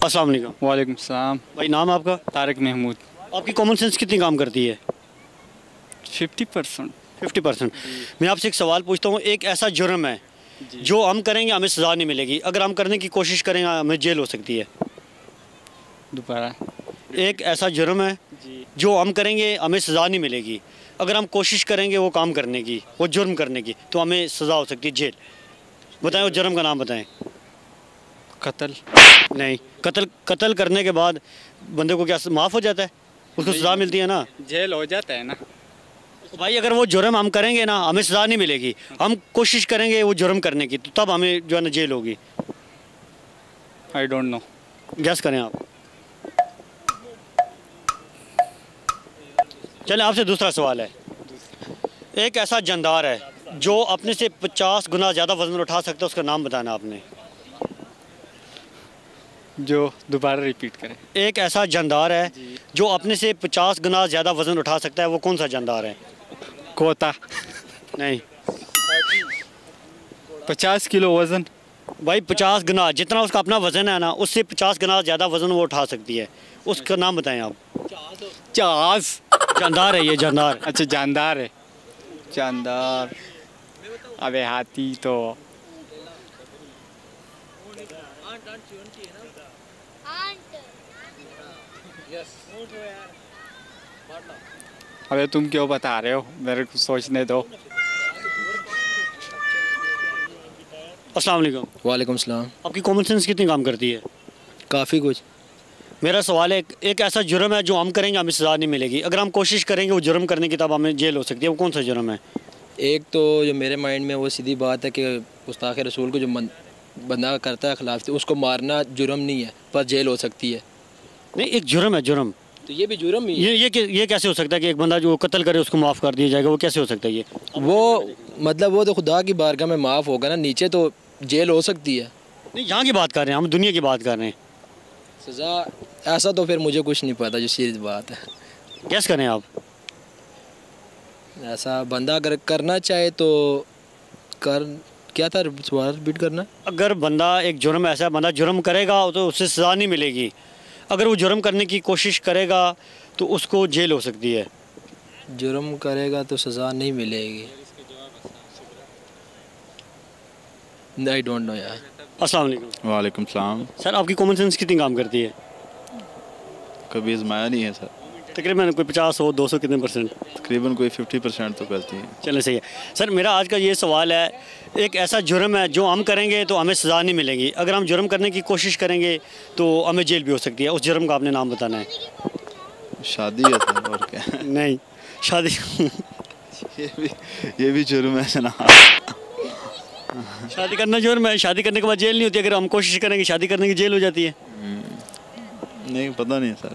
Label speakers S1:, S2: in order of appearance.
S1: अस्सलाम वालेकुम।
S2: वालेकुम सलाम।
S1: भाई नाम आपका?
S2: तारिक महमूद।
S1: आपकी कॉमन सेंस कितनी काम करती है?
S2: 50%।
S1: 50%। मैं आपसे एक सवाल पूछता हूँ, एक ऐसा जुर्म है जो हम करेंगे हमें सज़ा नहीं मिलेगी, अगर हम करने की कोशिश करेंगे हमें जेल हो सकती है।
S2: दोबारा।
S1: एक ऐसा जुर्म है जो हम करेंगे हमें सज़ा नहीं मिलेगी, अगर हम कोशिश करेंगे वो काम करने की, वो जुर्म करने की, तो हमें सज़ा हो सकती है जेल। बताएं, वो जुर्म का नाम बताएं।
S2: कत्ल।
S1: नहीं, कत्ल कत्ल करने के बाद बंदे को क्या माफ़ हो जाता है? उसको सज़ा मिलती है ना।
S2: जेल हो जाता है ना।
S1: तो भाई अगर वो जुर्म हम करेंगे ना हमें सज़ा नहीं मिलेगी, हम कोशिश करेंगे वो जुर्म करने की, तो तब हमें जो है ना जेल होगी।
S2: I don't know.
S1: गैस करें आप। चलें, आपसे दूसरा सवाल है। एक ऐसा जानदार है जो अपने से 50 गुना ज़्यादा वज़न उठा सकता है, उसका नाम बताना आपने।
S2: जो दोबारा रिपीट करें।
S1: एक ऐसा जानदार है जो अपने से 50 गुना ज़्यादा वज़न उठा सकता है, वो कौन सा जानदार है?
S2: कोता।
S1: नहीं
S2: 50 किलो वज़न।
S1: भाई, 50 गुना जितना उसका अपना वज़न है ना, उससे 50 गुना ज़्यादा वज़न वो उठा सकती है, उसका नाम बताएं आप।
S2: जहाज।
S1: जानदार है ये, जानदार।
S2: अच्छा, जानदार है। जानदार। अबे हाथी तो। अबे तुम क्यों बता रहे हो, मेरे को सोचने दो।
S1: अस्सलाम वालेकुम।
S3: वालेकुम सलाम।
S1: आपकी कॉमन सेंस कितनी काम करती है?
S3: काफ़ी कुछ।
S1: मेरा सवाल है, एक ऐसा जुर्म है जो हम करेंगे हमें सज़ा नहीं मिलेगी, अगर हम कोशिश करेंगे वो जुर्म करने की, तब हमें जेल हो सकती है, वो कौन सा जुर्म है?
S3: एक तो जो मेरे माइंड में वो सीधी बात है कि गुस्ताख रसूल को जो बंदा करता है खिलाफ, उसको मारना जुर्म नहीं है, पर जेल हो सकती है।
S1: नहीं, एक जुर्म है, जुर्म।
S3: तो ये भी जुर्म ही है।
S1: ये कैसे हो सकता है कि एक बंदा जो कत्ल करे उसको माफ़ कर दिया जाएगा? वो कैसे हो सकता है? ये
S3: वो मतलब वो तो खुदा की बारगाह में माफ़ होगा ना, नीचे तो जेल हो सकती है।
S1: नहीं, यहाँ की बात कर रहे हैं हम, दुनिया की बात कर रहे हैं।
S3: सज़ा ऐसा तो फिर मुझे कुछ नहीं पता, जो सीधी बात है।
S1: गैस करें आप।
S3: ऐसा बंदा अगर करना चाहे तो कर। क्या था सवाल रिपीट करना?
S1: अगर बंदा, एक जुर्म ऐसा बंदा जुर्म करेगा तो उससे सज़ा नहीं मिलेगी, अगर वो जुर्म करने की कोशिश करेगा तो उसको जेल हो सकती है।
S3: जुर्म करेगा तो सज़ा नहीं मिलेगी। आई डोंट नो यार।
S1: अस्सलाम वालेकुम।
S4: वालेकुम सलाम।
S1: सर, आपकी कॉमन सेंस कितनी काम करती है?
S4: कभी आजमाया नहीं है सर।
S1: तकरीबन कोई 50 हो, 200 कितने %?
S4: तकरीबन कोई 50% तो करती है।
S1: चलें, सही है। सर, मेरा आज का ये सवाल है, एक ऐसा जुर्म है जो हम करेंगे तो हमें सज़ा नहीं मिलेगी, अगर हम जुर्म करने की कोशिश करेंगे तो हमें जेल भी हो सकती है, उस जुर्म का आपने नाम बताना है।
S4: शादी है सर, और क्या?
S1: नहीं, शादी।
S4: ये भी जुर्म है जनाब।
S1: शादी करना जुर्म है, शादी करने के बाद जेल नहीं होती, अगर हम कोशिश करेंगे शादी करने की जेल हो जाती है।
S4: नहीं, पता नहीं सर।